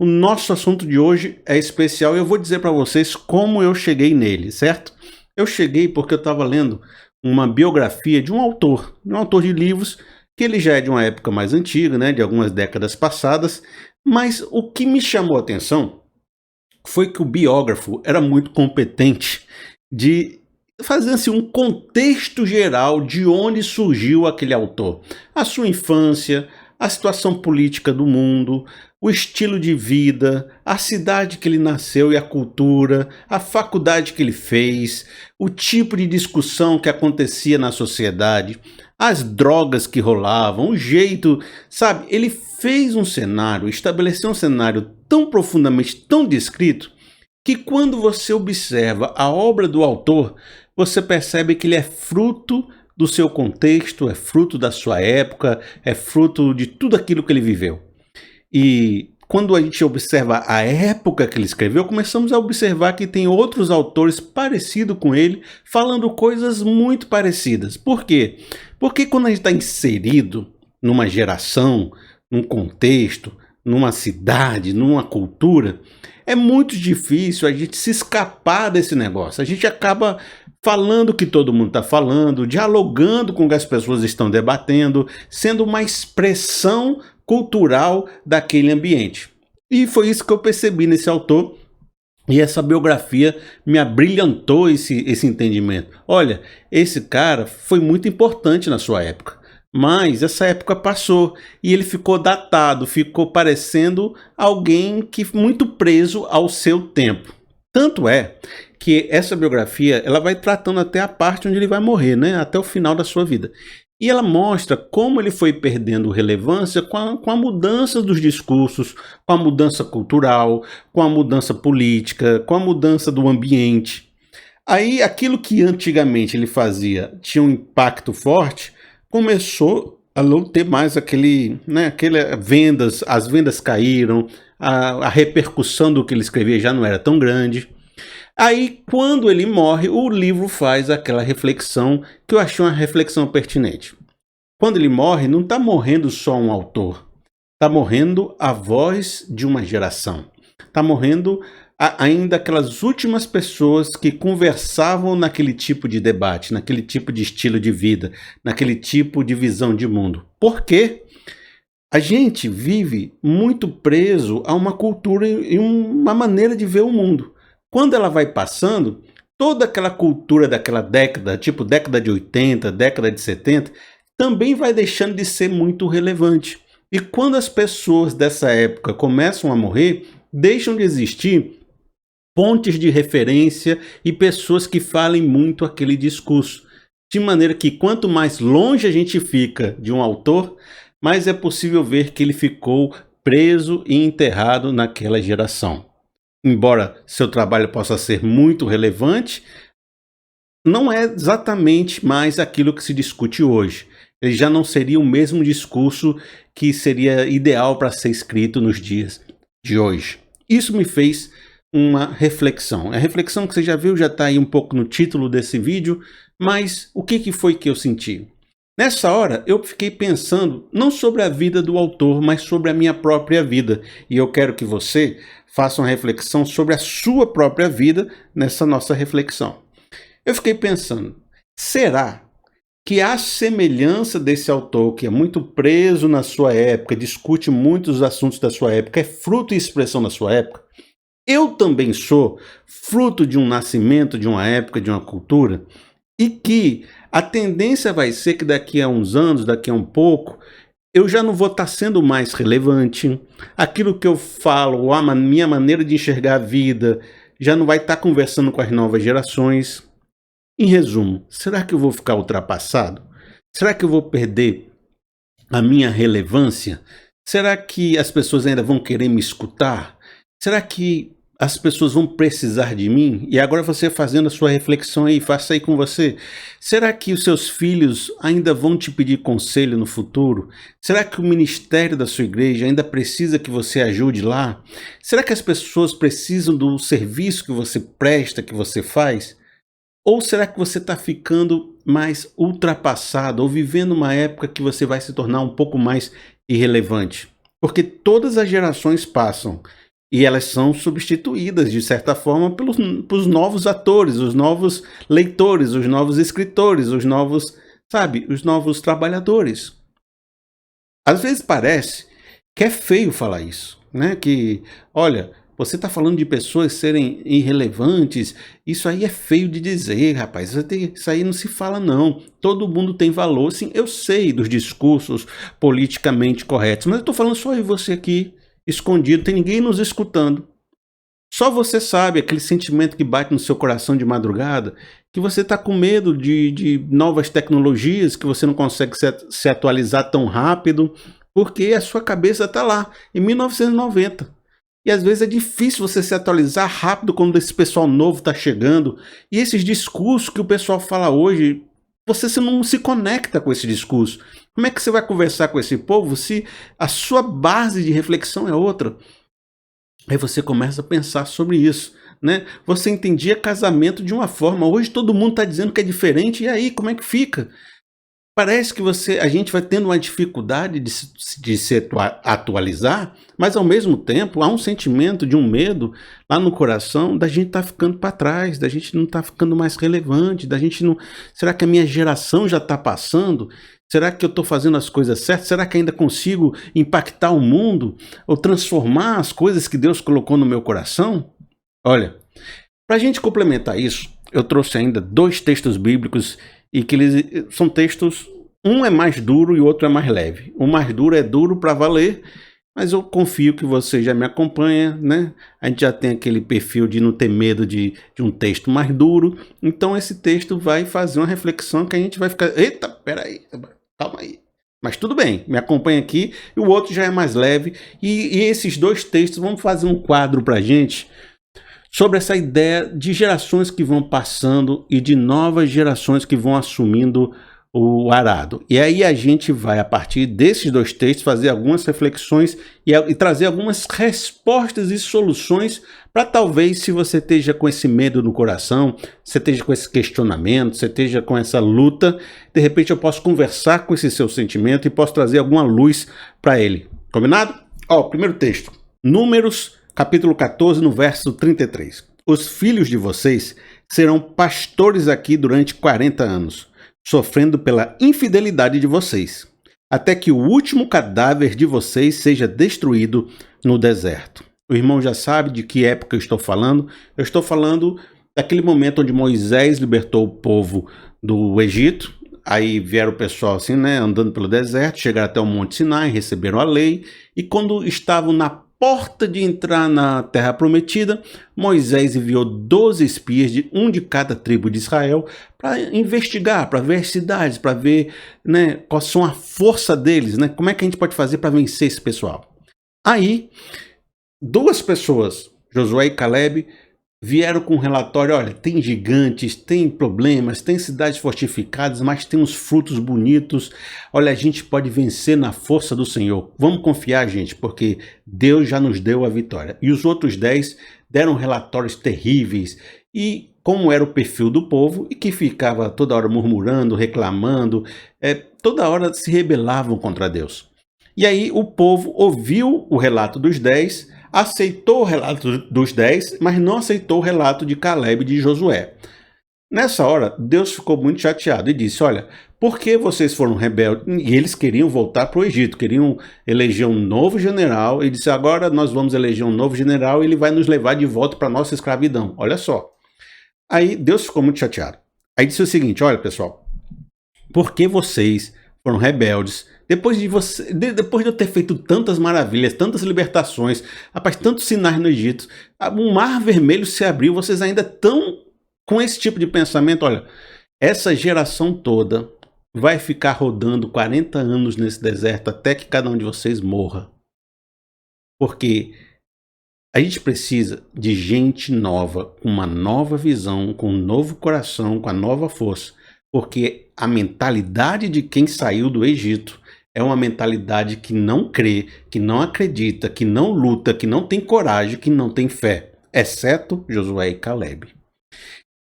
o nosso assunto de hoje é especial e eu vou dizer para vocês como eu cheguei nele, certo? Eu cheguei porque eu estava lendo uma biografia de um autor de livros, que ele já é de uma época mais antiga, né, de algumas décadas passadas, mas o que me chamou a atenção foi que o biógrafo era muito competente de fazer assim, um contexto geral de onde surgiu aquele autor. A sua infância, a situação política do mundo, o estilo de vida, a cidade que ele nasceu e a cultura, a faculdade que ele fez, o tipo de discussão que acontecia na sociedade, as drogas que rolavam, o jeito, sabe? Ele fez um cenário, estabeleceu um cenário tão profundamente, tão descrito, que quando você observa a obra do autor, você percebe que ele é fruto do seu contexto, é fruto da sua época, é fruto de tudo aquilo que ele viveu. E quando a gente observa a época que ele escreveu, começamos a observar que tem outros autores parecidos com ele, falando coisas muito parecidas. Por quê? Porque quando a gente está inserido numa geração, num contexto, numa cidade, numa cultura, é muito difícil a gente se escapar desse negócio. A gente acaba falando o que todo mundo está falando, dialogando com o que as pessoas estão debatendo, sendo uma expressão cultural daquele ambiente. E foi isso que eu percebi nesse autor, e essa biografia me abrilhantou esse entendimento. Olha, esse cara foi muito importante na sua época, mas essa época passou e ele ficou datado, ficou parecendo alguém que muito preso ao seu tempo. Tanto é que essa biografia ela vai tratando até a parte onde ele vai morrer, né? Até o final da sua vida. E ela mostra como ele foi perdendo relevância com a mudança dos discursos, com a mudança cultural, com a mudança política, com a mudança do ambiente. Aí aquilo que antigamente ele fazia tinha um impacto forte, começou a não ter mais as vendas caíram, a repercussão do que ele escrevia já não era tão grande. Aí, quando ele morre, o livro faz aquela reflexão que eu achei uma reflexão pertinente. Quando ele morre, não está morrendo só um autor, está morrendo a voz de uma geração, está morrendo ainda aquelas últimas pessoas que conversavam naquele tipo de debate, naquele tipo de estilo de vida, naquele tipo de visão de mundo. Por quê? A gente vive muito preso a uma cultura e uma maneira de ver o mundo. Quando ela vai passando, toda aquela cultura daquela década, tipo década de 80, década de 70, também vai deixando de ser muito relevante. E quando as pessoas dessa época começam a morrer, deixam de existir pontes de referência e pessoas que falem muito aquele discurso. De maneira que quanto mais longe a gente fica de um autor, mais é possível ver que ele ficou preso e enterrado naquela geração. Embora seu trabalho possa ser muito relevante, não é exatamente mais aquilo que se discute hoje. Ele já não seria o mesmo discurso que seria ideal para ser escrito nos dias de hoje. Isso me fez uma reflexão. A reflexão que você já viu já está aí um pouco no título desse vídeo, mas o que foi que eu senti? Nessa hora eu fiquei pensando não sobre a vida do autor, mas sobre a minha própria vida. E eu quero que você faça uma reflexão sobre a sua própria vida nessa nossa reflexão. Eu fiquei pensando, será que a semelhança desse autor, que é muito preso na sua época, discute muitos assuntos da sua época, é fruto e expressão da sua época? Eu também sou fruto de um nascimento, de uma época, de uma cultura, e que a tendência vai ser que daqui a uns anos, daqui a um pouco, eu já não vou estar sendo mais relevante, aquilo que eu falo, a minha maneira de enxergar a vida, já não vai estar conversando com as novas gerações. Em resumo, será que eu vou ficar ultrapassado? Será que eu vou perder a minha relevância? Será que as pessoas ainda vão querer me escutar? Será que as pessoas vão precisar de mim? E agora você fazendo a sua reflexão aí, faça aí com você. Será que os seus filhos ainda vão te pedir conselho no futuro? Será que o ministério da sua igreja ainda precisa que você ajude lá? Será que as pessoas precisam do serviço que você presta, que você faz? Ou será que você está ficando mais ultrapassado ou vivendo uma época que você vai se tornar um pouco mais irrelevante? Porque todas as gerações passam E elas são substituídas, de certa forma, pelos novos atores, os novos leitores, os novos escritores, os novos, sabe, os novos trabalhadores. Às vezes parece que é feio falar isso, né? Que, olha, você está falando de pessoas serem irrelevantes, isso aí é feio de dizer, rapaz, isso aí não se fala não. Todo mundo tem valor, sim, eu sei dos discursos politicamente corretos, mas eu estou falando só eu e você aqui, escondido, tem ninguém nos escutando. Só você sabe aquele sentimento que bate no seu coração de madrugada, que você está com medo de novas tecnologias, que você não consegue se atualizar tão rápido, porque a sua cabeça está lá, em 1990. E às vezes é difícil você se atualizar rápido quando esse pessoal novo está chegando. E esses discursos que o pessoal fala hoje, você não se conecta com esse discurso. Como é que você vai conversar com esse povo se a sua base de reflexão é outra? Aí você começa a pensar sobre isso, né? Você entendia casamento de uma forma, hoje todo mundo está dizendo que é diferente, e aí, como é que fica? Parece que a gente vai tendo uma dificuldade de se atualizar, mas ao mesmo tempo há um sentimento de um medo lá no coração da gente estar ficando para trás, da gente não estar ficando mais relevante, da gente não... Será que a minha geração já está passando? Será que eu estou fazendo as coisas certas? Será que ainda consigo impactar o mundo? Ou transformar as coisas que Deus colocou no meu coração? Olha, para a gente complementar isso, eu trouxe ainda 2 textos bíblicos e que eles são textos, um é mais duro e o outro é mais leve. O mais duro é duro para valer, mas eu confio que você já me acompanha, né? A gente já tem aquele perfil de não ter medo de um texto mais duro, então esse texto vai fazer uma reflexão que a gente vai ficar, eita, peraí, calma aí. Mas tudo bem, me acompanha aqui, e o outro já é mais leve, e esses 2 textos vão fazer um quadro para a gente, sobre essa ideia de gerações que vão passando e de novas gerações que vão assumindo o arado. E aí a gente vai, a partir desses 2 textos, fazer algumas reflexões e trazer algumas respostas e soluções para talvez, se você esteja com esse medo no coração, você esteja com esse questionamento, você esteja com essa luta, de repente eu posso conversar com esse seu sentimento e posso trazer alguma luz para ele. Combinado? Ó, primeiro texto, Números capítulo 14, no verso 33. Os filhos de vocês serão pastores aqui durante 40 anos, sofrendo pela infidelidade de vocês, até que o último cadáver de vocês seja destruído no deserto. O irmão já sabe de que época eu estou falando. Eu estou falando daquele momento onde Moisés libertou o povo do Egito. Aí vieram o pessoal assim, né, andando pelo deserto, chegaram até o Monte Sinai, receberam a lei, e quando estavam na porta de entrar na terra prometida, Moisés enviou 12 espias, um de cada tribo de Israel, para investigar, para ver as cidades, para ver, né, qual são a força deles, né, como é que a gente pode fazer para vencer esse pessoal. Aí, 2 pessoas, Josué e Caleb, vieram com um relatório, olha, tem gigantes, tem problemas, tem cidades fortificadas, mas tem uns frutos bonitos, olha, a gente pode vencer na força do Senhor. Vamos confiar, gente, porque Deus já nos deu a vitória. E os outros 10 deram relatórios terríveis, e como era o perfil do povo, e que ficava toda hora murmurando, reclamando, toda hora se rebelavam contra Deus. E aí o povo ouviu o relato dos 10, aceitou o relato dos 10, mas não aceitou o relato de Caleb e de Josué. Nessa hora, Deus ficou muito chateado e disse, olha, por que vocês foram rebeldes? E eles queriam voltar para o Egito, queriam eleger um novo general, e disse, agora nós vamos eleger um novo general e ele vai nos levar de volta para a nossa escravidão. Olha só. Aí Deus ficou muito chateado. Aí disse o seguinte, olha pessoal, por que vocês foram rebeldes? Depois de eu ter feito tantas maravilhas, tantas libertações, rapaz, tantos sinais no Egito, o mar vermelho se abriu, vocês ainda estão com esse tipo de pensamento? Olha, essa geração toda vai ficar rodando 40 anos nesse deserto até que cada um de vocês morra. Porque a gente precisa de gente nova, com uma nova visão, com um novo coração, com a nova força. Porque a mentalidade de quem saiu do Egito é uma mentalidade que não crê, que não acredita, que não luta, que não tem coragem, que não tem fé, exceto Josué e Caleb.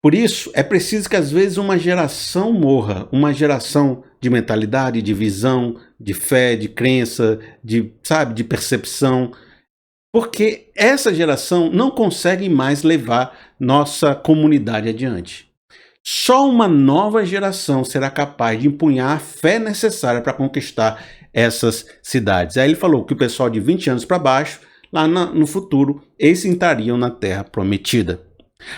Por isso, é preciso que às vezes uma geração morra, uma geração de mentalidade, de visão, de fé, de crença, de percepção. Porque essa geração não consegue mais levar nossa comunidade adiante. Só uma nova geração será capaz de empunhar a fé necessária para conquistar essas cidades. Aí ele falou que o pessoal de 20 anos para baixo, lá no futuro, eles entrariam na Terra Prometida.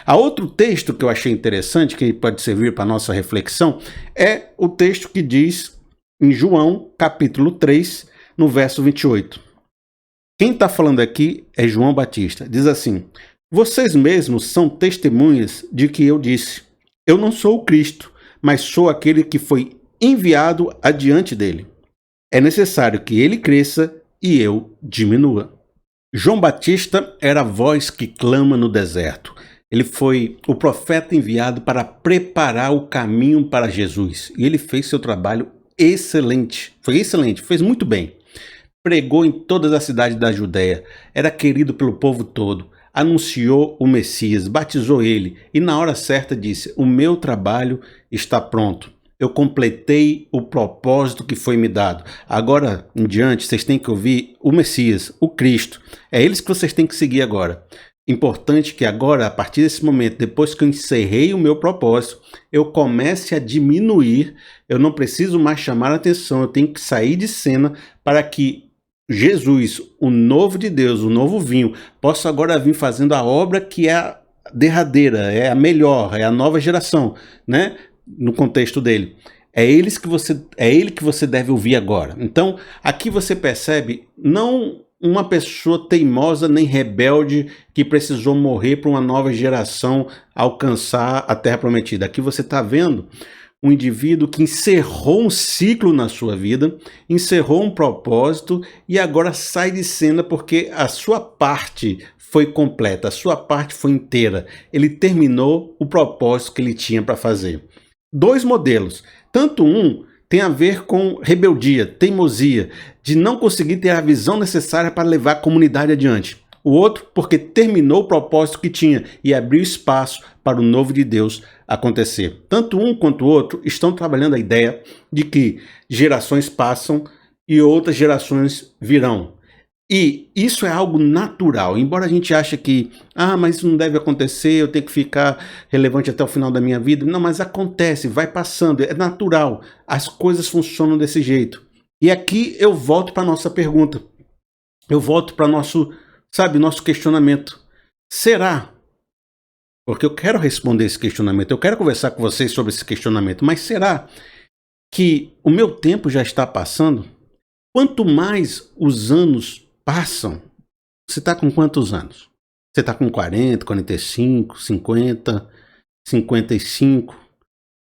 Há outro texto que eu achei interessante, que pode servir para a nossa reflexão, é o texto que diz em João, capítulo 3, no verso 28. Quem está falando aqui é João Batista. Diz assim: vocês mesmos são testemunhas de que eu disse: eu não sou o Cristo, mas sou aquele que foi enviado adiante dele. É necessário que ele cresça e eu diminua. João Batista era a voz que clama no deserto. Ele foi o profeta enviado para preparar o caminho para Jesus. E ele fez seu trabalho excelente. Foi excelente, fez muito bem. Pregou em todas as cidades da Judéia. Era querido pelo povo todo. Anunciou o Messias, batizou ele. E na hora certa disse: o meu trabalho está pronto. Eu completei o propósito que foi me dado. Agora em diante, vocês têm que ouvir o Messias, o Cristo. É eles que vocês têm que seguir agora. Importante que agora, a partir desse momento, depois que eu encerrei o meu propósito, eu comece a diminuir. Eu não preciso mais chamar a atenção, eu tenho que sair de cena para que Jesus, o novo de Deus, o novo vinho, possa agora vir fazendo a obra que é a derradeira, é a melhor, é a nova geração, né? No contexto dele. É ele que você deve ouvir agora. Então, aqui você percebe, não uma pessoa teimosa nem rebelde que precisou morrer para uma nova geração alcançar a Terra Prometida. Aqui você está vendo um indivíduo que encerrou um ciclo na sua vida, encerrou um propósito e agora sai de cena porque a sua parte foi completa, a sua parte foi inteira. Ele terminou o propósito que ele tinha para fazer. Dois modelos, tanto um tem a ver com rebeldia, teimosia, de não conseguir ter a visão necessária para levar a comunidade adiante. O outro porque terminou o propósito que tinha e abriu espaço para o novo de Deus acontecer. Tanto um quanto o outro estão trabalhando a ideia de que gerações passam e outras gerações virão. E isso é algo natural, embora a gente ache que, mas isso não deve acontecer, eu tenho que ficar relevante até o final da minha vida. Não, mas acontece, vai passando, é natural, as coisas funcionam desse jeito. E aqui eu volto para a nossa pergunta, eu volto para nosso questionamento. Será? Porque eu quero responder esse questionamento, eu quero conversar com vocês sobre esse questionamento, mas será que o meu tempo já está passando? Quanto mais os anos passam, você está com quantos anos? Você está com 40, 45, 50, 55?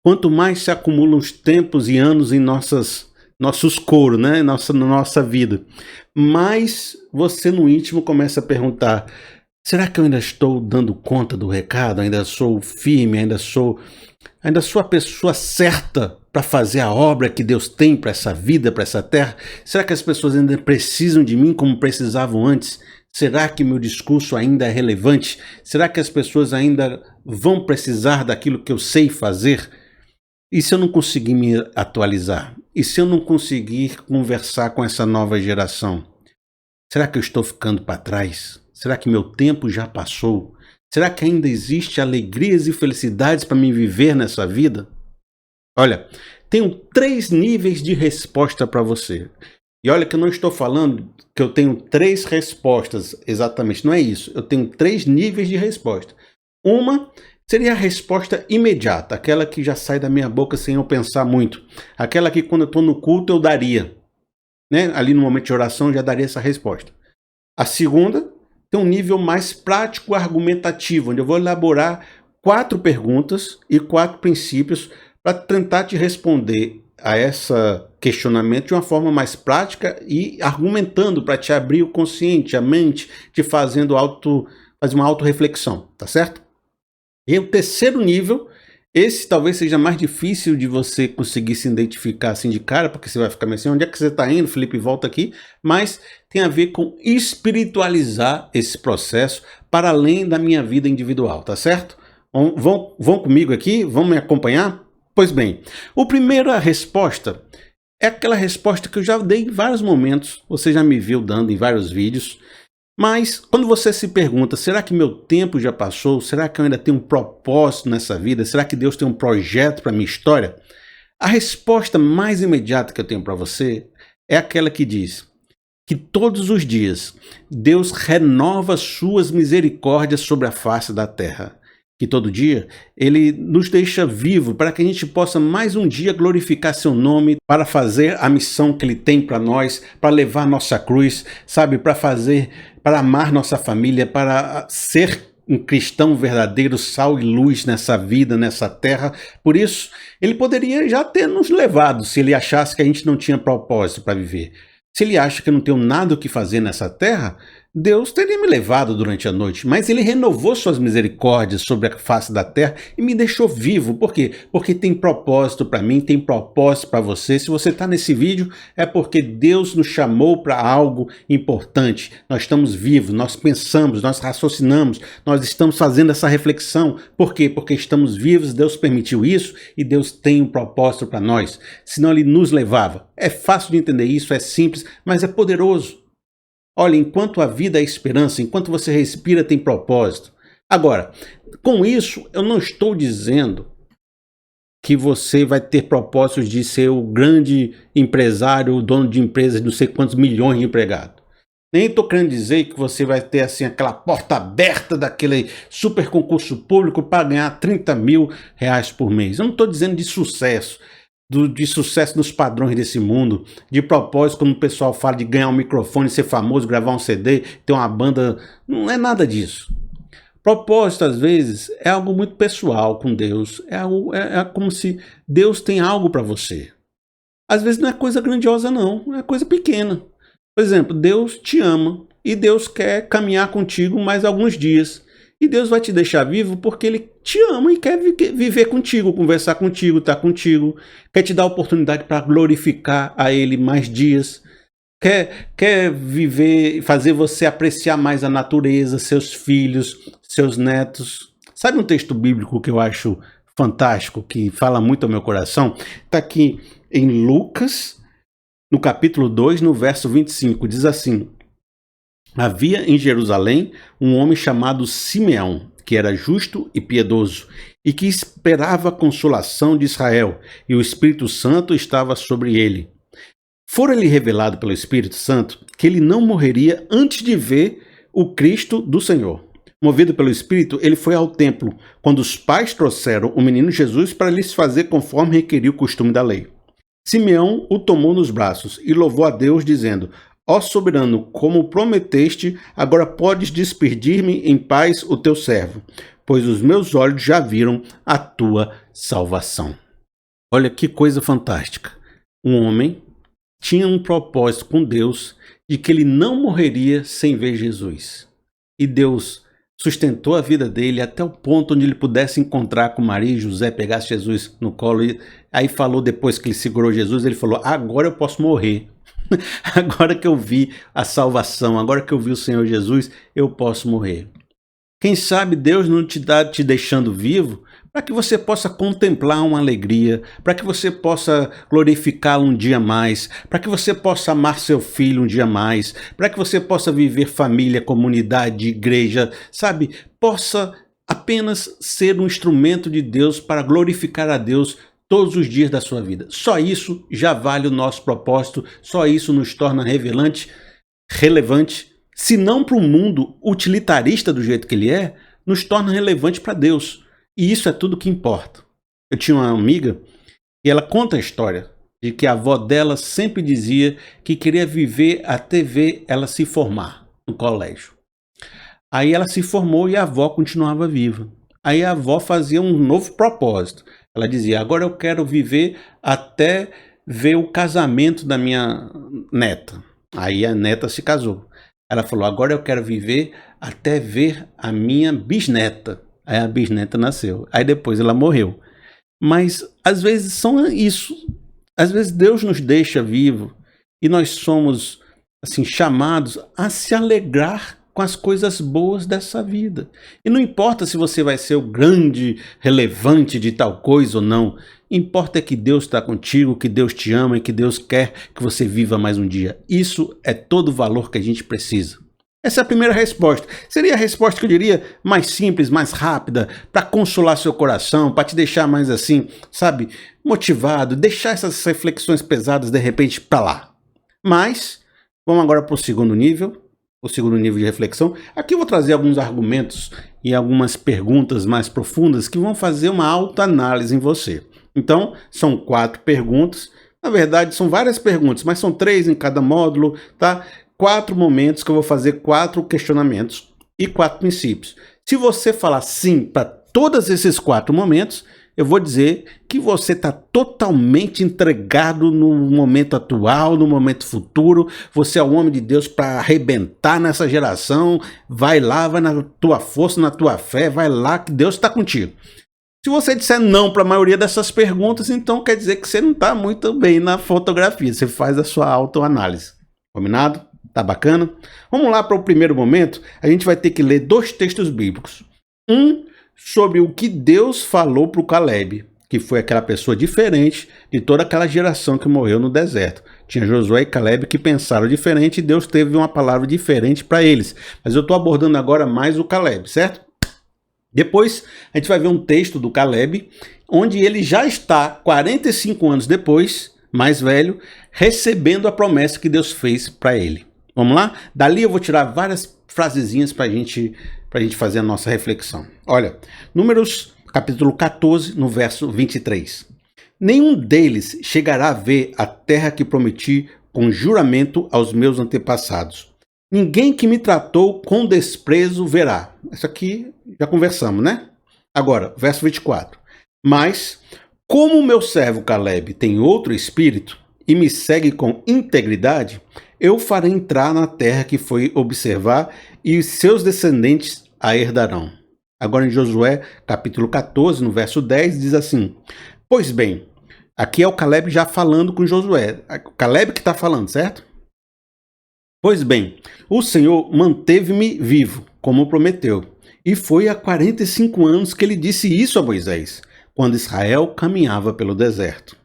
Quanto mais se acumulam os tempos e anos em nossos coros, né? Nossa vida, mais você no íntimo começa a perguntar: será que eu ainda estou dando conta do recado? Ainda sou firme? Ainda sou a pessoa certa para fazer a obra que Deus tem para essa vida, para essa terra? Será que as pessoas ainda precisam de mim como precisavam antes? Será que meu discurso ainda é relevante? Será que as pessoas ainda vão precisar daquilo que eu sei fazer? E se eu não conseguir me atualizar? E se eu não conseguir conversar com essa nova geração? Será que eu estou ficando para trás? Será que meu tempo já passou? Será que ainda existe alegrias e felicidades para me viver nessa vida? Olha, tenho 3 níveis de resposta para você. E olha que eu não estou falando que eu tenho 3 respostas exatamente, não é isso. Eu tenho 3 níveis de resposta. Uma seria a resposta imediata, aquela que já sai da minha boca sem eu pensar muito. Aquela que quando eu estou no culto eu daria, né? Ali no momento de oração eu já daria essa resposta. A segunda tem um nível mais prático argumentativo, onde eu vou elaborar 4 perguntas e 4 princípios para tentar te responder a esse questionamento de uma forma mais prática e argumentando para te abrir o consciente, a mente, te fazer uma autorreflexão, tá certo? E o terceiro nível, esse talvez seja mais difícil de você conseguir se identificar assim de cara, porque você vai ficar meio assim: onde é que você está indo, Felipe? Volta aqui. Mas tem a ver com espiritualizar esse processo para além da minha vida individual, tá certo? Vão comigo aqui? Vão me acompanhar? Pois bem, a primeira resposta é aquela resposta que eu já dei em vários momentos, você já me viu dando em vários vídeos, Mas quando você se pergunta, será que meu tempo já passou? Será que eu ainda tenho um propósito nessa vida? Será que Deus tem um projeto para minha história? A resposta mais imediata que eu tenho para você é aquela que diz que todos os dias Deus renova suas misericórdias sobre a face da terra. Que todo dia Ele nos deixa vivo para que a gente possa mais um dia glorificar seu nome, para fazer a missão que Ele tem para nós, para levar nossa cruz, sabe, para amar nossa família, para ser um cristão verdadeiro, sal e luz nessa vida, nessa terra. Por isso, Ele poderia já ter nos levado, se Ele achasse que a gente não tinha propósito para viver. Se Ele acha que eu não tenho nada o que fazer nessa terra, Deus teria me levado durante a noite, mas Ele renovou suas misericórdias sobre a face da terra e me deixou vivo. Por quê? Porque tem propósito para mim, tem propósito para você. Se você está nesse vídeo, é porque Deus nos chamou para algo importante. Nós estamos vivos, nós pensamos, nós raciocinamos, nós estamos fazendo essa reflexão. Por quê? Porque estamos vivos, Deus permitiu isso e Deus tem um propósito para nós. Senão Ele nos levava. É fácil de entender isso, é simples, mas é poderoso. Olha, enquanto a vida é esperança, enquanto você respira, tem propósito. Agora, com isso, eu não estou dizendo que você vai ter propósitos de ser o grande empresário, o dono de empresas, não sei quantos milhões de empregados. Nem estou querendo dizer que você vai ter assim aquela porta aberta daquele super concurso público para ganhar 30 mil reais por mês. Eu não estou dizendo de sucesso. De sucesso nos padrões desse mundo, de propósito, como o pessoal fala, de ganhar um microfone, ser famoso, gravar um CD, ter uma banda. Não é nada disso. Propósito, às vezes, é algo muito pessoal com Deus. É como se Deus tem algo para você. Às vezes não é coisa grandiosa, não. É coisa pequena. Por exemplo, Deus te ama e Deus quer caminhar contigo mais alguns dias. E Deus vai te deixar vivo porque Ele te ama e quer viver contigo, conversar contigo, estar contigo. Quer te dar a oportunidade para glorificar a Ele mais dias. Quer viver, fazer você apreciar mais a natureza, seus filhos, seus netos. Sabe um texto bíblico que eu acho fantástico, que fala muito ao meu coração? Está aqui em Lucas, no capítulo 2, no verso 25. Diz assim: havia em Jerusalém um homem chamado Simeão, que era justo e piedoso, e que esperava a consolação de Israel, e o Espírito Santo estava sobre ele. Fora-lhe revelado pelo Espírito Santo que ele não morreria antes de ver o Cristo do Senhor. Movido pelo Espírito, ele foi ao templo, quando os pais trouxeram o menino Jesus para lhes fazer conforme requeria o costume da lei. Simeão o tomou nos braços e louvou a Deus, dizendo: ó soberano, como prometeste, agora podes despedir-me em paz o teu servo, pois os meus olhos já viram a tua salvação. Olha que coisa fantástica. Um homem tinha um propósito com Deus de que ele não morreria sem ver Jesus. E Deus sustentou a vida dele até o ponto onde ele pudesse encontrar com Maria e José, pegasse Jesus no colo. E aí falou, depois que ele segurou Jesus, ele falou: agora eu posso morrer. Agora que eu vi a salvação, agora que eu vi o Senhor Jesus, eu posso morrer. Quem sabe Deus não te deixando vivo para que você possa contemplar uma alegria, para que você possa glorificá-lo um dia mais, para que você possa amar seu filho um dia mais, para que você possa viver família, comunidade, igreja, sabe? Possa apenas ser um instrumento de Deus para glorificar a Deus todos os dias da sua vida. Só isso já vale o nosso propósito, só isso nos torna relevante, se não para um mundo utilitarista do jeito que ele é, nos torna relevante para Deus. E isso é tudo que importa. Eu tinha uma amiga e ela conta a história de que a avó dela sempre dizia que queria viver até ver ela se formar no colégio. Aí ela se formou e a avó continuava viva. Aí a avó fazia um novo propósito. Ela dizia: agora eu quero viver até ver o casamento da minha neta. Aí a neta se casou. Ela falou: agora eu quero viver até ver a minha bisneta. Aí a bisneta nasceu. Aí depois ela morreu. Mas às vezes são isso. Às vezes Deus nos deixa vivo e nós somos assim chamados a se alegrar com as coisas boas dessa vida. E não importa se você vai ser o grande relevante de tal coisa ou não. Importa é que Deus está contigo, que Deus te ama e que Deus quer que você viva mais um dia. Isso é todo o valor que a gente precisa. Essa é a primeira resposta. Seria a resposta que eu diria mais simples, mais rápida, para consolar seu coração, para te deixar mais assim, sabe, motivado, deixar essas reflexões pesadas de repente para lá. Mas, vamos agora para o segundo nível de reflexão. Aqui eu vou trazer alguns argumentos e algumas perguntas mais profundas que vão fazer uma autoanálise em você. Então, são 4 perguntas. Na verdade, são várias perguntas, mas são 3 em cada módulo, tá? 4 momentos que eu vou fazer 4 questionamentos e 4 princípios. Se você falar sim para todos esses 4 momentos, eu vou dizer que você está totalmente entregado no momento atual, no momento futuro. Você é o homem de Deus para arrebentar nessa geração. Vai lá, vai na tua força, na tua fé, vai lá que Deus está contigo. Se você disser não para a maioria dessas perguntas, então quer dizer que você não está muito bem na fotografia. Você faz a sua autoanálise. Combinado? Tá bacana? Vamos lá para o primeiro momento. A gente vai ter que ler 2 textos bíblicos. Um sobre o que Deus falou para o Caleb, que foi aquela pessoa diferente de toda aquela geração que morreu no deserto. Tinha Josué e Caleb que pensaram diferente e Deus teve uma palavra diferente para eles. Mas eu estou abordando agora mais o Caleb, certo? Depois, a gente vai ver um texto do Caleb, onde ele já está, 45 anos depois, mais velho, recebendo a promessa que Deus fez para ele. Vamos lá? Dali eu vou tirar várias frasezinhas para a gente fazer a nossa reflexão. Olha, Números capítulo 14, no verso 23. Nenhum deles chegará a ver a terra que prometi com juramento aos meus antepassados. Ninguém que me tratou com desprezo verá. Isso aqui já conversamos, né? Agora, verso 24. Mas, como o meu servo Caleb tem outro espírito e me segue com integridade, eu farei entrar na terra que foi observar e seus descendentes a herdarão. Agora em Josué, capítulo 14, no verso 10, diz assim: Pois bem, aqui é o Caleb já falando com Josué. O Caleb que está falando, certo? Pois bem, o Senhor manteve-me vivo, como prometeu. E foi há 45 anos que ele disse isso a Moisés, quando Israel caminhava pelo deserto.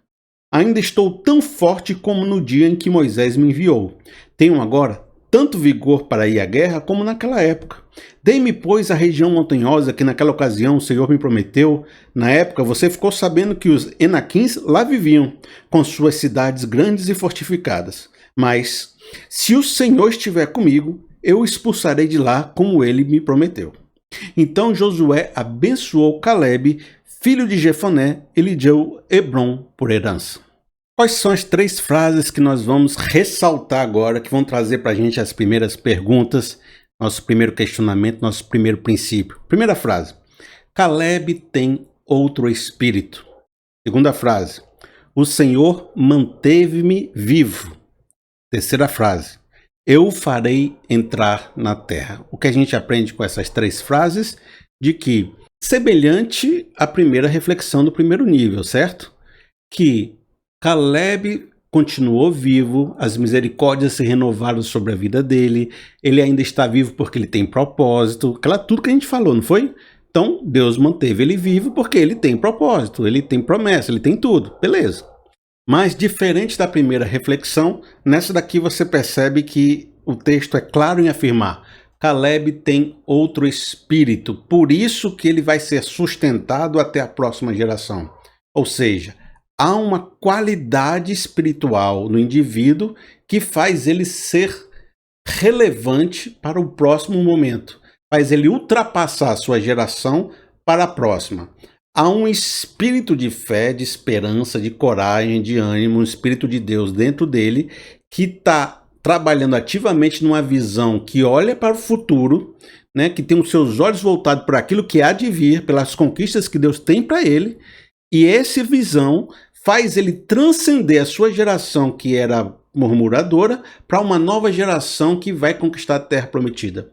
Ainda estou tão forte como no dia em que Moisés me enviou. Tenho agora tanto vigor para ir à guerra como naquela época. Dei-me, pois, a região montanhosa que naquela ocasião o Senhor me prometeu. Na época você ficou sabendo que os Enaquins lá viviam, com suas cidades grandes e fortificadas. Mas, se o Senhor estiver comigo, eu o expulsarei de lá como ele me prometeu. Então Josué abençoou Caleb, filho de Jefoné, e lhe deu Hebrom por herança. Quais são as 3 frases que nós vamos ressaltar agora, que vão trazer para a gente as primeiras perguntas, nosso primeiro questionamento, nosso primeiro princípio? Primeira frase: Caleb tem outro espírito. Segunda frase: o Senhor manteve-me vivo. Terceira frase: eu farei entrar na terra. O que a gente aprende com essas 3 frases? De que, semelhante à primeira reflexão do primeiro nível, certo? Que Caleb continuou vivo, as misericórdias se renovaram sobre a vida dele, ele ainda está vivo porque ele tem propósito, tudo que a gente falou, não foi? Então, Deus manteve ele vivo porque ele tem propósito, ele tem promessa, ele tem tudo, beleza. Mas, diferente da primeira reflexão, nessa daqui você percebe que o texto é claro em afirmar: Caleb tem outro espírito, por isso que ele vai ser sustentado até a próxima geração. Ou seja, há uma qualidade espiritual no indivíduo que faz ele ser relevante para o próximo momento, faz ele ultrapassar a sua geração para a próxima. Há um espírito de fé, de esperança, de coragem, de ânimo, um espírito de Deus dentro dele que está trabalhando ativamente numa visão que olha para o futuro, né, que tem os seus olhos voltados para aquilo que há de vir, pelas conquistas que Deus tem para ele, e essa visão faz ele transcender a sua geração, que era murmuradora, para uma nova geração que vai conquistar a terra prometida.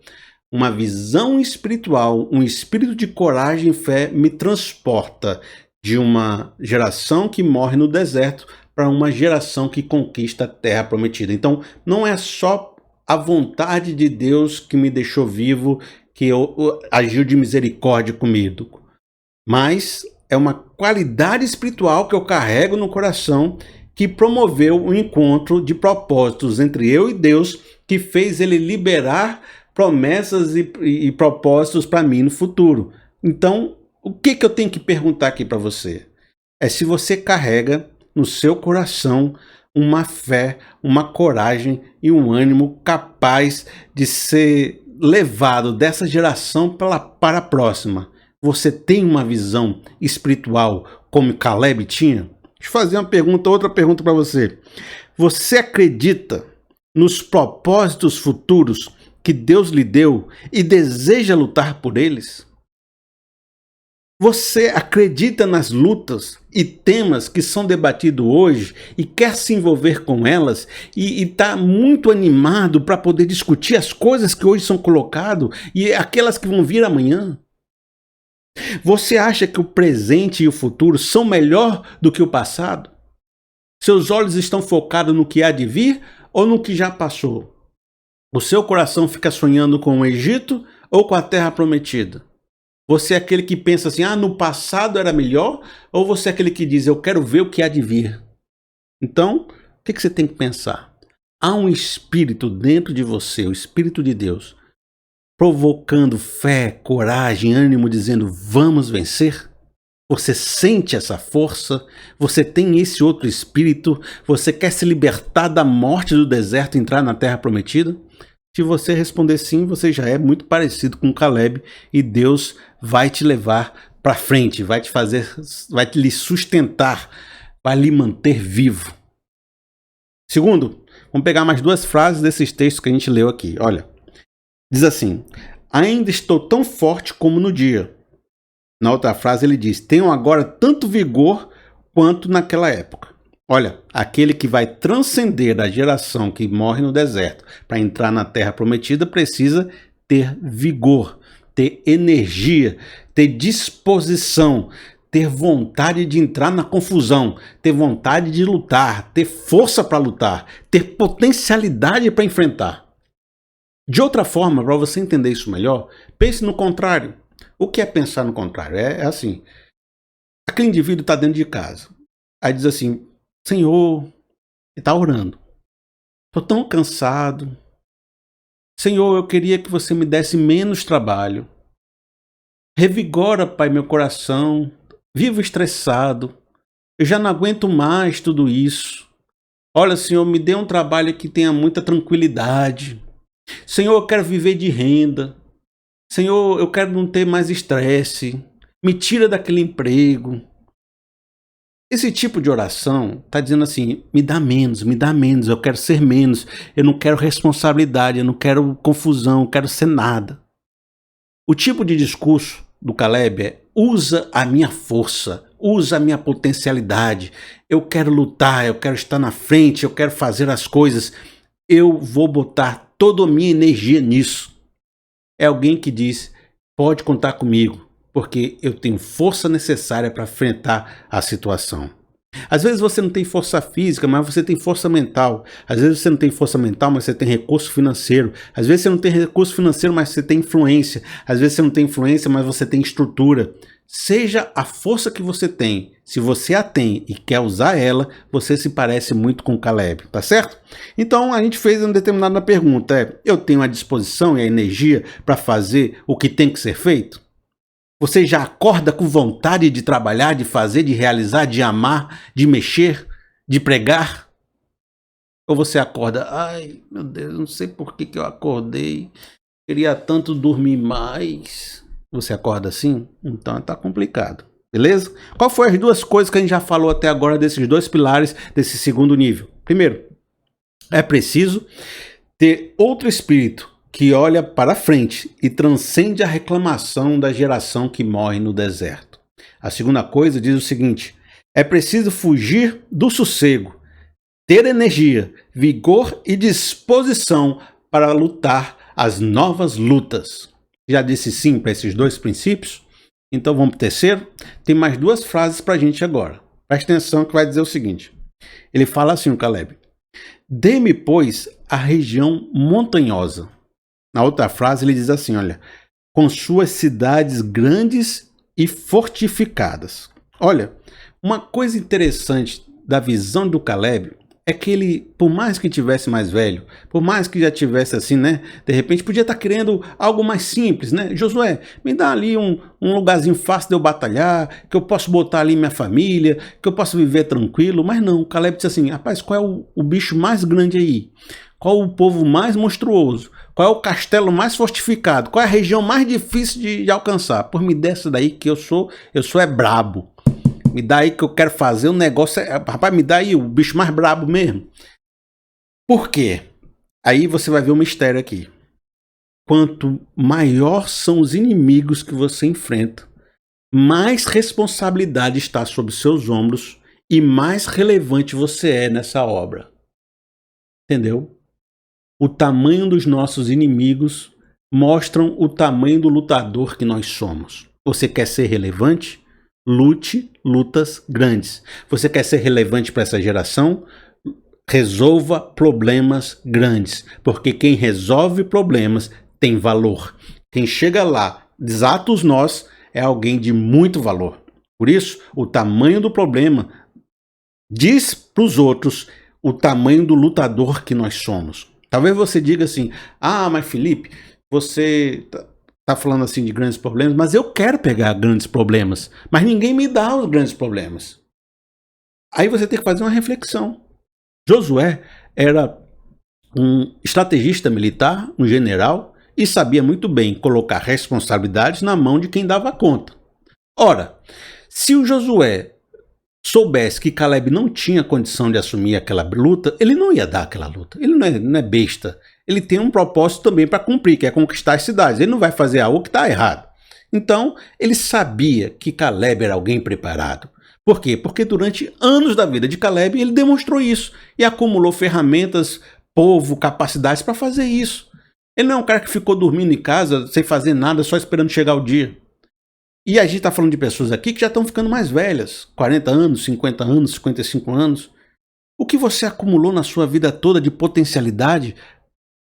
Uma visão espiritual, um espírito de coragem e fé me transporta de uma geração que morre no deserto para uma geração que conquista a terra prometida. Então, não é só a vontade de Deus que me deixou vivo, que agiu de misericórdia comigo, mas é uma qualidade espiritual que eu carrego no coração que promoveu um encontro de propósitos entre eu e Deus, que fez ele liberar promessas e propósitos para mim no futuro. Então, o que eu tenho que perguntar aqui para você? É se você carrega no seu coração uma fé, uma coragem e um ânimo capaz de ser levado dessa geração para a próxima. Você tem uma visão espiritual como Caleb tinha? Deixa eu fazer outra pergunta para você. Você acredita nos propósitos futuros que Deus lhe deu e deseja lutar por eles? Você acredita nas lutas e temas que são debatidos hoje e quer se envolver com elas e está muito animado para poder discutir as coisas que hoje são colocadas e aquelas que vão vir amanhã? Você acha que o presente e o futuro são melhor do que o passado? Seus olhos estão focados no que há de vir ou no que já passou? O seu coração fica sonhando com o Egito ou com a terra prometida? Você é aquele que pensa assim, no passado era melhor? Ou você é aquele que diz, eu quero ver o que há de vir? Então, o que você tem que pensar? Há um espírito dentro de você, o Espírito de Deus, provocando fé, coragem, ânimo, dizendo, vamos vencer? Você sente essa força? Você tem esse outro espírito? Você quer se libertar da morte do deserto e entrar na terra prometida? Se você responder sim, você já é muito parecido com Caleb e Deus vai te levar para frente, vai lhe sustentar, vai lhe manter vivo. Segundo, vamos pegar mais duas frases desses textos que a gente leu aqui. Olha, diz assim, ainda estou tão forte como no dia. Na outra frase ele diz, tenho agora tanto vigor quanto naquela época. Olha, aquele que vai transcender a geração que morre no deserto para entrar na terra prometida precisa ter vigor, ter energia, ter disposição, ter vontade de entrar na confusão, ter vontade de lutar, ter força para lutar, ter potencialidade para enfrentar. De outra forma, para você entender isso melhor, pense no contrário. O que é pensar no contrário? É assim, aquele indivíduo está dentro de casa, aí diz assim, Senhor, ele está orando, estou tão cansado, Senhor, eu queria que você me desse menos trabalho, revigora, Pai, meu coração, vivo estressado, eu já não aguento mais tudo isso, olha, Senhor, me dê um trabalho que tenha muita tranquilidade, Senhor, eu quero viver de renda, Senhor, eu quero não ter mais estresse, me tira daquele emprego. Esse tipo de oração está dizendo assim, me dá menos, eu quero ser menos, eu não quero responsabilidade, eu não quero confusão, eu quero ser nada. O tipo de discurso do Caleb é, usa a minha força, usa a minha potencialidade, eu quero lutar, eu quero estar na frente, eu quero fazer as coisas, eu vou botar toda a minha energia nisso. É alguém que diz, pode contar comigo, porque eu tenho força necessária para enfrentar a situação. Às vezes você não tem força física, mas você tem força mental. Às vezes você não tem força mental, mas você tem recurso financeiro. Às vezes você não tem recurso financeiro, mas você tem influência. Às vezes você não tem influência, mas você tem estrutura. Seja a força que você tem, se você a tem e quer usar ela, você se parece muito com Caleb, tá certo? Então a gente fez uma determinada pergunta, eu tenho a disposição e a energia para fazer o que tem que ser feito? Você já acorda com vontade de trabalhar, de fazer, de realizar, de amar, de mexer, de pregar? Ou você acorda, ai meu Deus, não sei por que eu acordei, queria tanto dormir mais. Você acorda assim? Então tá complicado, beleza? Qual foi as duas coisas que a gente já falou até agora desses dois pilares desse segundo nível? Primeiro, é preciso ter outro espírito que olha para frente e transcende a reclamação da geração que morre no deserto. A segunda coisa diz o seguinte, é preciso fugir do sossego, ter energia, vigor e disposição para lutar as novas lutas. Já disse sim para esses dois princípios? Então vamos para o terceiro? Tem mais duas frases para a gente agora. Presta atenção que vai dizer o seguinte. Ele fala assim, o Caleb. Dê-me, pois, a região montanhosa. Na outra frase ele diz assim, olha, com suas cidades grandes e fortificadas. Olha, uma coisa interessante da visão do Caleb é que ele, por mais que tivesse mais velho, por mais que já tivesse assim, né? De repente podia estar querendo algo mais simples, né? Josué, me dá ali um lugarzinho fácil de eu batalhar, que eu posso botar ali minha família, que eu posso viver tranquilo. Mas não, Caleb disse assim, rapaz, qual é o bicho mais grande aí? Qual o povo mais monstruoso? Qual é o castelo mais fortificado? Qual é a região mais difícil de alcançar? Por me dessa daí que eu sou é brabo. Me dá aí que eu quero fazer um negócio. Rapaz, me dá aí o bicho mais brabo mesmo. Por quê? Aí você vai ver o mistério aqui. Quanto maior são os inimigos que você enfrenta, mais responsabilidade está sobre seus ombros e mais relevante você é nessa obra. Entendeu? O tamanho dos nossos inimigos mostram o tamanho do lutador que nós somos. Você quer ser relevante? Lute lutas grandes. Você quer ser relevante para essa geração? Resolva problemas grandes. Porque quem resolve problemas tem valor. Quem chega lá, desata os nós, é alguém de muito valor. Por isso, o tamanho do problema diz para os outros o tamanho do lutador que nós somos. Talvez você diga assim, mas Felipe, você tá falando assim de grandes problemas, mas eu quero pegar grandes problemas, mas ninguém me dá os grandes problemas. Aí você tem que fazer uma reflexão. Josué era um estrategista militar, um general, e sabia muito bem colocar responsabilidades na mão de quem dava conta. Ora, se o Josué soubesse que Caleb não tinha condição de assumir aquela luta, ele não ia dar aquela luta. Ele não é besta. Ele tem um propósito também para cumprir, que é conquistar as cidades. Ele não vai fazer algo que está errado. Então, ele sabia que Caleb era alguém preparado. Por quê? Porque durante anos da vida de Caleb, ele demonstrou isso e acumulou ferramentas, povo, capacidades para fazer isso. Ele não é um cara que ficou dormindo em casa sem fazer nada, só esperando chegar o dia. E a gente está falando de pessoas aqui que já estão ficando mais velhas, 40 anos, 50 anos, 55 anos. O que você acumulou na sua vida toda de potencialidade,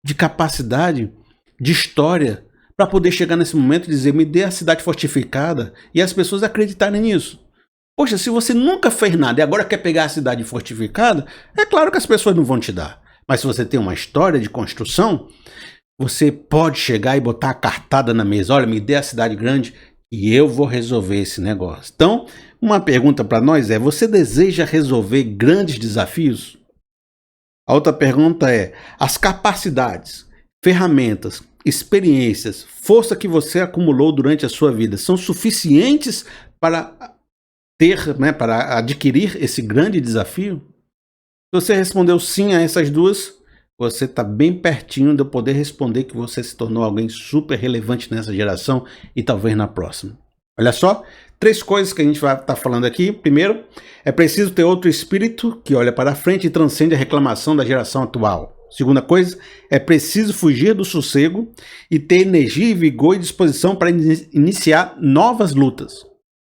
de capacidade, de história, para poder chegar nesse momento e dizer, me dê a cidade fortificada, e as pessoas acreditarem nisso. Poxa, se você nunca fez nada e agora quer pegar a cidade fortificada, é claro que as pessoas não vão te dar. Mas se você tem uma história de construção, você pode chegar e botar a cartada na mesa, olha, me dê a cidade grande, e eu vou resolver esse negócio. Então, uma pergunta para nós é, você deseja resolver grandes desafios? A outra pergunta é, as capacidades, ferramentas, experiências, força que você acumulou durante a sua vida são suficientes para para adquirir esse grande desafio? Se você respondeu sim a essas duas, você está bem pertinho de eu poder responder que você se tornou alguém super relevante nessa geração e talvez na próxima. Olha só, 3 coisas que a gente vai estar falando aqui. Primeiro, é preciso ter outro espírito que olha para frente e transcende a reclamação da geração atual. Segunda coisa, é preciso fugir do sossego e ter energia, vigor e disposição para iniciar novas lutas.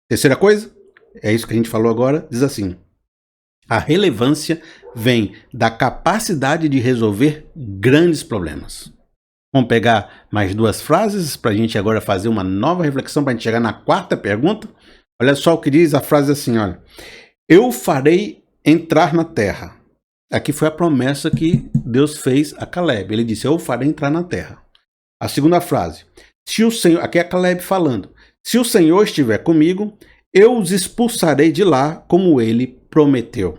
Terceira coisa, é isso que a gente falou agora, diz assim: a relevância vem da capacidade de resolver grandes problemas. Vamos pegar mais 2 frases para a gente agora fazer uma nova reflexão para a gente chegar na 4ª pergunta. Olha só o que diz a frase assim, olha. Eu farei entrar na terra. Aqui foi a promessa que Deus fez a Caleb. Ele disse, eu farei entrar na terra. A segunda frase. Se o Senhor, aqui é Caleb falando. Se o Senhor estiver comigo, eu os expulsarei de lá como ele prometeu.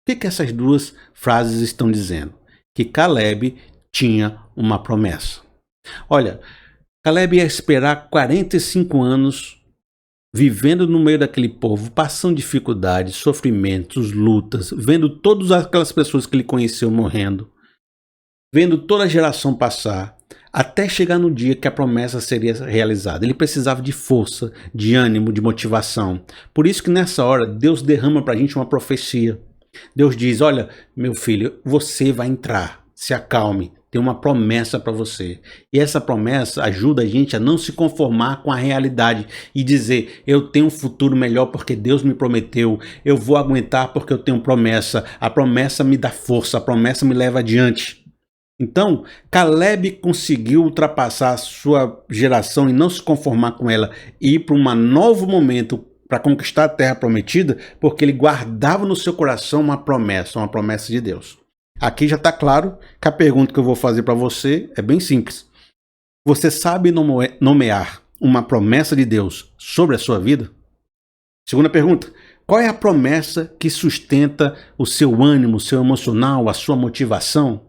O que essas 2 frases estão dizendo? Que Caleb tinha uma promessa. Olha, Caleb ia esperar 45 anos vivendo no meio daquele povo, passando dificuldades, sofrimentos, lutas, vendo todas aquelas pessoas que ele conheceu morrendo, vendo toda a geração passar, até chegar no dia que a promessa seria realizada. Ele precisava de força, de ânimo, de motivação. Por isso que nessa hora Deus derrama para a gente uma profecia. Deus diz, olha, meu filho, você vai entrar, se acalme, tem uma promessa para você. E essa promessa ajuda a gente a não se conformar com a realidade e dizer, eu tenho um futuro melhor porque Deus me prometeu, eu vou aguentar porque eu tenho promessa, a promessa me dá força, a promessa me leva adiante. Então, Caleb conseguiu ultrapassar a sua geração e não se conformar com ela e ir para um novo momento para conquistar a terra prometida, porque ele guardava no seu coração uma promessa de Deus. Aqui já está claro que a pergunta que eu vou fazer para você é bem simples. Você sabe nomear uma promessa de Deus sobre a sua vida? Segunda pergunta. Qual é a promessa que sustenta o seu ânimo, o seu emocional, a sua motivação?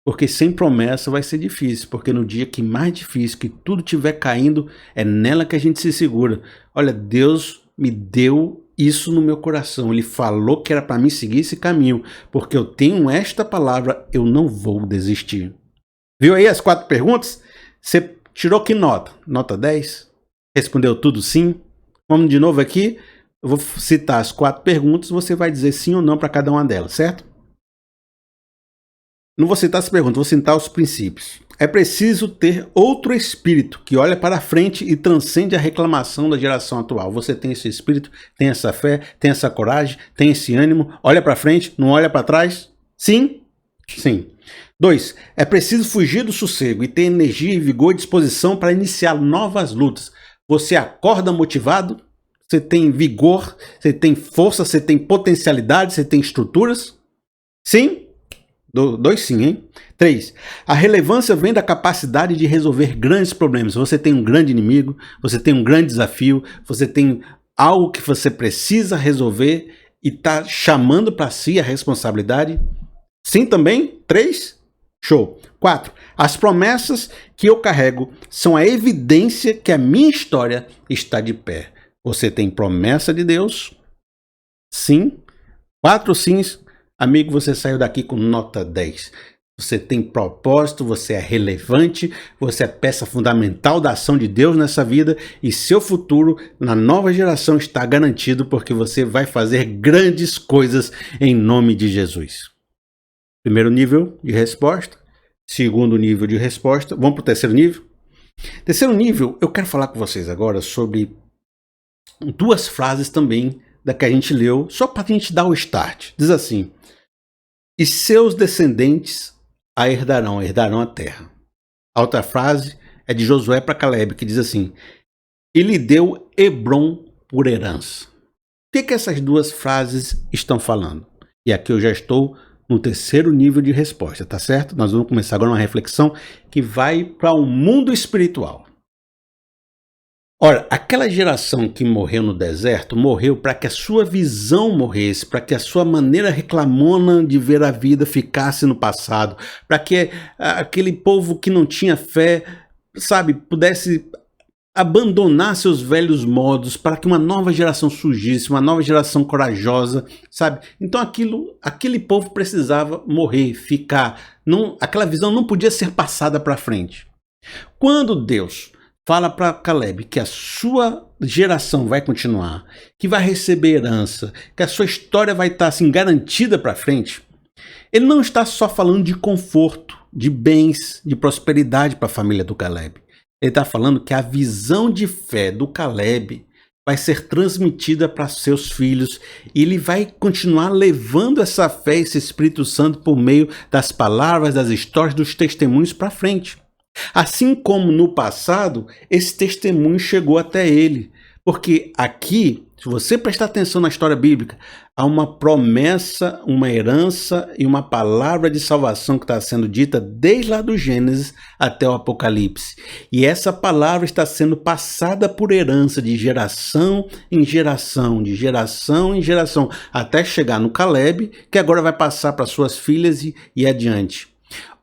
Porque sem promessa vai ser difícil, porque no dia que mais difícil, que tudo estiver caindo, é nela que a gente se segura. Olha, Deus me deu isso no meu coração. Ele falou que era para mim seguir esse caminho, porque eu tenho esta palavra, eu não vou desistir. Viu aí as 4 perguntas? Você tirou que nota? Nota 10? Respondeu tudo sim? Vamos de novo aqui. Eu vou citar as 4 perguntas, você vai dizer sim ou não para cada uma delas, certo? Não vou citar as perguntas, vou citar os princípios. É preciso ter outro espírito que olha para frente e transcende a reclamação da geração atual. Você tem esse espírito, tem essa fé, tem essa coragem, tem esse ânimo, olha para frente, não olha para trás? Sim? Sim. 2. É preciso fugir do sossego e ter energia e vigor e disposição para iniciar novas lutas. Você acorda motivado? Você tem vigor? Você tem força? Você tem potencialidade? Você tem estruturas? Sim? 2 sim, hein? 3. A relevância vem da capacidade de resolver grandes problemas. Você tem um grande inimigo, você tem um grande desafio, você tem algo que você precisa resolver e está chamando para si a responsabilidade. Sim também? 3? Show. 4. As promessas que eu carrego são a evidência que a minha história está de pé. Você tem promessa de Deus? Sim. 4 sims. Amigo, você saiu daqui com nota 10. Você tem propósito, você é relevante, você é peça fundamental da ação de Deus nessa vida e seu futuro na nova geração está garantido porque você vai fazer grandes coisas em nome de Jesus. Primeiro nível de resposta. Segundo nível de resposta. Vamos para o terceiro nível? Terceiro nível, eu quero falar com vocês agora sobre 2 frases também da que a gente leu, só para a gente dar o start. Diz assim: e seus descendentes a herdarão a terra. A outra frase é de Josué para Caleb, que diz assim: e lhe deu Hebron por herança. O que essas 2 frases estão falando? E aqui eu já estou no terceiro nível de resposta, tá certo? Nós vamos começar agora uma reflexão que vai para o mundo espiritual. Ora, aquela geração que morreu no deserto, morreu para que a sua visão morresse, para que a sua maneira reclamona de ver a vida ficasse no passado, para que aquele povo que não tinha fé, sabe, pudesse abandonar seus velhos modos, para que uma nova geração surgisse, uma nova geração corajosa, sabe? Então aquele povo precisava morrer, ficar, aquela visão não podia ser passada para frente. Quando Deus fala para Caleb que a sua geração vai continuar, que vai receber herança, que a sua história vai estar assim garantida para frente, ele não está só falando de conforto, de bens, de prosperidade para a família do Caleb. Ele está falando que a visão de fé do Caleb vai ser transmitida para seus filhos e ele vai continuar levando essa fé, esse Espírito Santo por meio das palavras, das histórias, dos testemunhos para frente. Assim como no passado, esse testemunho chegou até ele. Porque aqui, se você prestar atenção na história bíblica, há uma promessa, uma herança e uma palavra de salvação que está sendo dita desde lá do Gênesis até o Apocalipse. E essa palavra está sendo passada por herança de geração em geração, de geração em geração, até chegar no Caleb, que agora vai passar para suas filhas e adiante.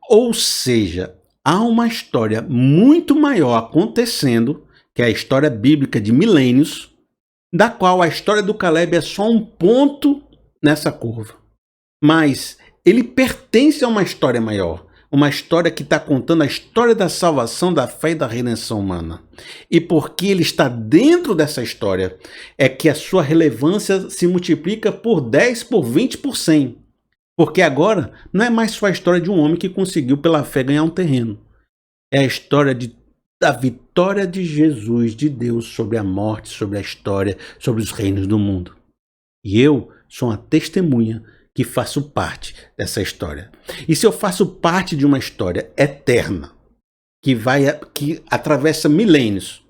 Ou seja, há uma história muito maior acontecendo, que é a história bíblica de milênios, da qual a história do Caleb é só um ponto nessa curva. Mas ele pertence a uma história maior, uma história que está contando a história da salvação, da fé e da redenção humana. E porque ele está dentro dessa história, é que a sua relevância se multiplica por 10, por 20, por 100. Porque agora não é mais só a história de um homem que conseguiu pela fé ganhar um terreno. É a história da vitória de Jesus, de Deus, sobre a morte, sobre a história, sobre os reinos do mundo. E eu sou uma testemunha que faço parte dessa história. E se eu faço parte de uma história eterna, que atravessa milênios,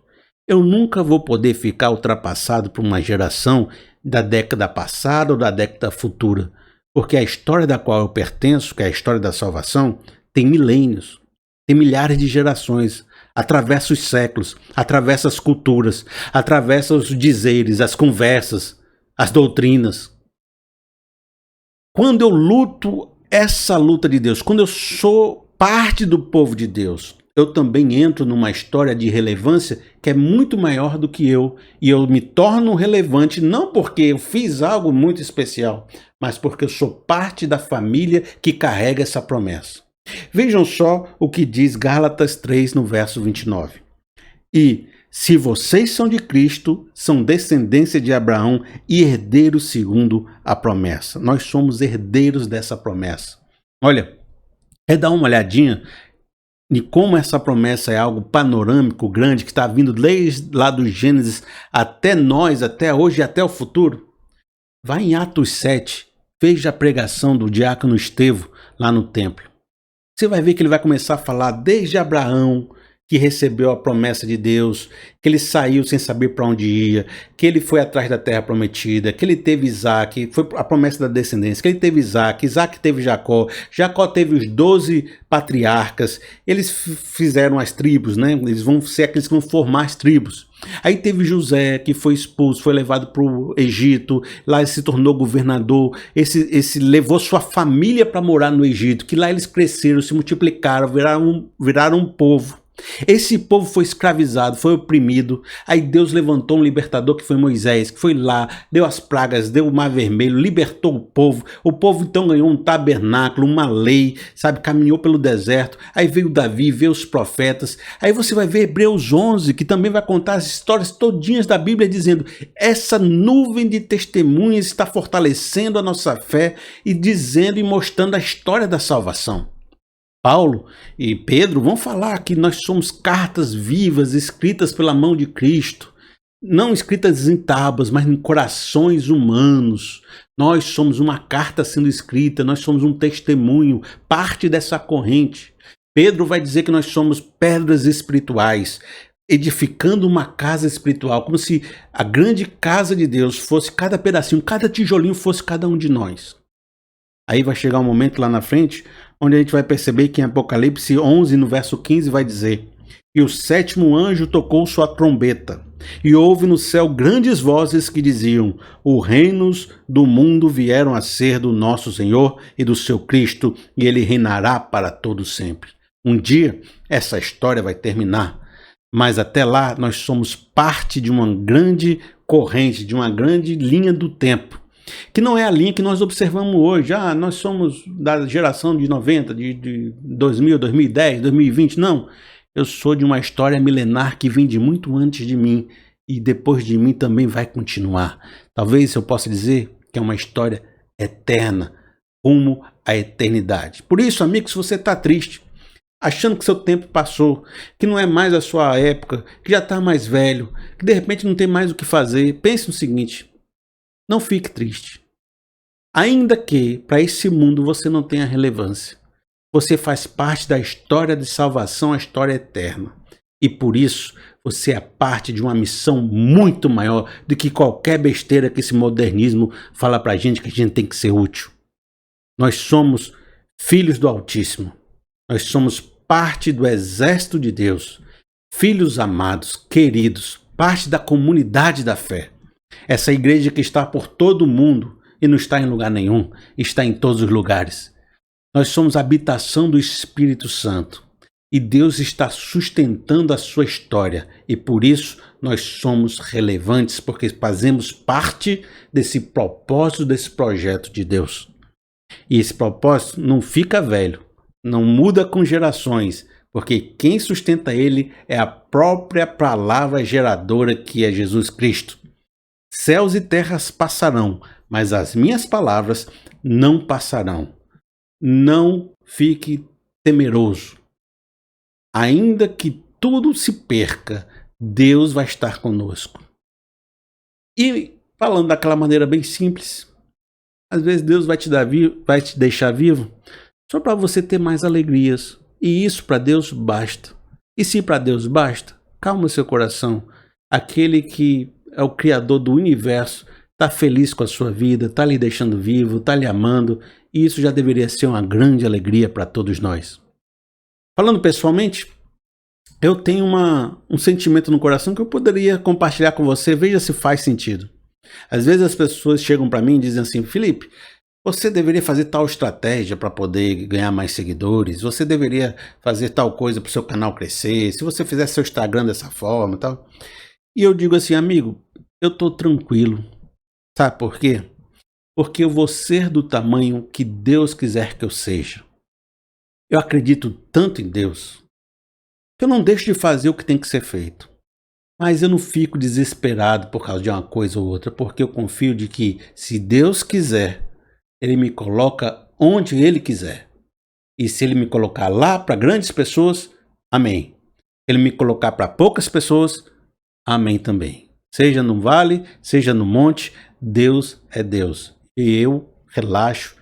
Eu nunca vou poder ficar ultrapassado por uma geração da década passada ou da década futura, porque a história da qual eu pertenço, que é a história da salvação, tem milênios, tem milhares de gerações, atravessa os séculos, atravessa as culturas, atravessa os dizeres, as conversas, as doutrinas. Quando eu luto essa luta de Deus, quando eu sou parte do povo de Deus, eu também entro numa história de relevância que é muito maior do que eu, e eu me torno relevante não porque eu fiz algo muito especial, mas porque eu sou parte da família que carrega essa promessa. Vejam só o que diz Gálatas 3 no verso 29. E se vocês são de Cristo, são descendência de Abraão e herdeiros segundo a promessa. Nós somos herdeiros dessa promessa. Olha, dar uma olhadinha de como essa promessa é algo panorâmico, grande, que está vindo desde lá do Gênesis até nós, até hoje e até o futuro. Vai em Atos 7, veja a pregação do diácono Estevão lá no templo. Você vai ver que ele vai começar a falar desde Abraão, que recebeu a promessa de Deus, que ele saiu sem saber para onde ia, que ele foi atrás da terra prometida, que ele teve Isaac, foi a promessa da descendência, que ele teve Isaac, Isaac teve Jacó, Jacó teve os 12 patriarcas, eles fizeram as tribos, né? Eles vão ser aqueles que vão formar as tribos. Aí teve José, que foi expulso, foi levado para o Egito, lá ele se tornou governador, esse levou sua família para morar no Egito, que lá eles cresceram, se multiplicaram, viraram um povo. Esse povo foi escravizado, foi oprimido. Aí Deus levantou um libertador que foi Moisés, que foi lá, deu as pragas, deu o mar vermelho, libertou o povo. O povo então ganhou um tabernáculo, uma lei, sabe, caminhou pelo deserto. Aí veio Davi, veio os profetas. Aí você vai ver Hebreus 11, que também vai contar as histórias todinhas da Bíblia, dizendo: essa nuvem de testemunhas está fortalecendo a nossa fé e dizendo e mostrando a história da salvação. Paulo e Pedro vão falar que nós somos cartas vivas escritas pela mão de Cristo, não escritas em tábuas, mas em corações humanos. Nós somos uma carta sendo escrita, nós somos um testemunho, parte dessa corrente. Pedro vai dizer que nós somos pedras espirituais, edificando uma casa espiritual, como se a grande casa de Deus fosse cada pedacinho, cada tijolinho fosse cada um de nós. Aí vai chegar um momento lá na frente onde a gente vai perceber que em Apocalipse 11, no verso 15, vai dizer: e o sétimo anjo tocou sua trombeta, e houve no céu grandes vozes que diziam: os reinos do mundo vieram a ser do nosso Senhor e do seu Cristo, e ele reinará para todo sempre. Um dia essa história vai terminar, mas até lá nós somos parte de uma grande corrente, de uma grande linha do tempo, que não é a linha que nós observamos hoje. Nós somos da geração de 90, de 2000, 2010, 2020. Não, eu sou de uma história milenar que vem de muito antes de mim e depois de mim também vai continuar. Talvez eu possa dizer que é uma história eterna, rumo à eternidade. Por isso, amigo, se você está triste, achando que seu tempo passou, que não é mais a sua época, que já está mais velho, que de repente não tem mais o que fazer, pense no seguinte: não fique triste. Ainda que para esse mundo você não tenha relevância, você faz parte da história de salvação, a história eterna. E por isso você é parte de uma missão muito maior do que qualquer besteira que esse modernismo fala para a gente que a gente tem que ser útil. Nós somos filhos do Altíssimo. Nós somos parte do exército de Deus. Filhos amados, queridos, parte da comunidade da fé. Essa igreja que está por todo o mundo e não está em lugar nenhum, está em todos os lugares. Nós somos a habitação do Espírito Santo e Deus está sustentando a sua história e por isso nós somos relevantes, porque fazemos parte desse propósito, desse projeto de Deus. E esse propósito não fica velho, não muda com gerações, porque quem sustenta ele é a própria palavra geradora que é Jesus Cristo. Céus e terras passarão, mas as minhas palavras não passarão. Não fique temeroso. Ainda que tudo se perca, Deus vai estar conosco. E falando daquela maneira bem simples, às vezes Deus vai te deixar vivo só para você ter mais alegrias. E isso para Deus basta. E se para Deus basta, calma seu coração. aquele que é o criador do universo, está feliz com a sua vida, está lhe deixando vivo, está lhe amando, e isso já deveria ser uma grande alegria para todos nós. Falando pessoalmente, eu tenho um sentimento no coração que eu poderia compartilhar com você, veja se faz sentido. Às vezes as pessoas chegam para mim e dizem assim: Felipe, você deveria fazer tal estratégia para poder ganhar mais seguidores, você deveria fazer tal coisa para o seu canal crescer, se você fizer seu Instagram dessa forma e tal. E eu digo assim: amigo, eu estou tranquilo. Sabe por quê? Porque eu vou ser do tamanho que Deus quiser que eu seja. Eu acredito tanto em Deus que eu não deixo de fazer o que tem que ser feito. Mas eu não fico desesperado por causa de uma coisa ou outra, porque eu confio de que, se Deus quiser, Ele me coloca onde Ele quiser. E se Ele me colocar lá para grandes pessoas, amém. Ele me colocar para poucas pessoas, amém também. Seja no vale, seja no monte, Deus é Deus. E eu relaxo,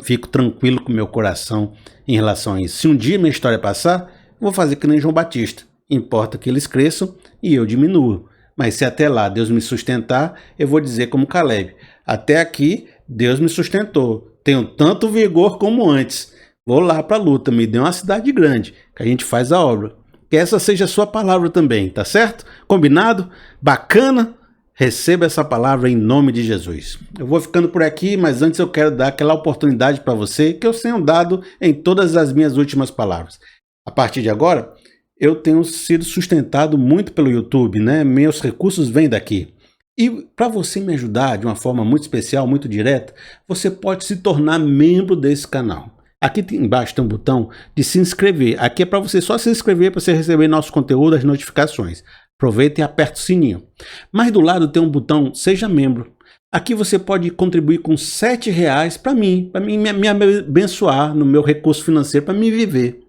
fico tranquilo com meu coração em relação a isso. Se um dia minha história passar, eu vou fazer que nem João Batista. Importa que eles cresçam e eu diminuo. Mas se até lá Deus me sustentar, eu vou dizer como Caleb: até aqui Deus me sustentou. Tenho tanto vigor como antes. Vou lá para a luta, me dê uma cidade grande, que a gente faz a obra. Que essa seja a sua palavra também, tá certo? Combinado? Bacana? Receba essa palavra em nome de Jesus. Eu vou ficando por aqui, mas antes eu quero dar aquela oportunidade para você que eu tenho dado em todas as minhas últimas palavras. A partir de agora, eu tenho sido sustentado muito pelo YouTube, né? Meus recursos vêm daqui. E para você me ajudar de uma forma muito especial, muito direta, você pode se tornar membro desse canal. Aqui embaixo tem um botão de se inscrever. Aqui é para você só se inscrever para você receber nosso conteúdo, as notificações. Aproveita e aperta o sininho. Mas do lado tem um botão Seja Membro. Aqui você pode contribuir com R$7 para mim me abençoar no meu recurso financeiro, para me viver.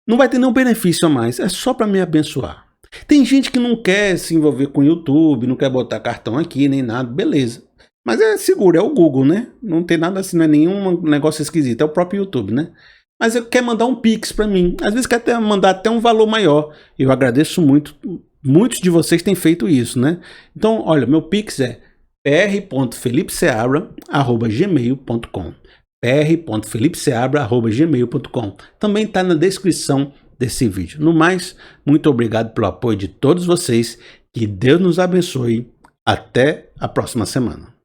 Não vai ter nenhum benefício a mais, é só para me abençoar. Tem gente que não quer se envolver com o YouTube, não quer botar cartão aqui, nem nada, beleza. Mas é seguro, é o Google, né? Não tem nada assim, não é nenhum negócio esquisito, é o próprio YouTube, né? Mas eu quero mandar um Pix para mim, às vezes quer até mandar até um valor maior. Eu agradeço muito, muitos de vocês têm feito isso, né? Então, olha, meu Pix é pr.felipeseabra@gmail.com pr.felipeseabra@gmail.com. Também está na descrição desse vídeo. No mais, muito obrigado pelo apoio de todos vocês. Que Deus nos abençoe. Até a próxima semana.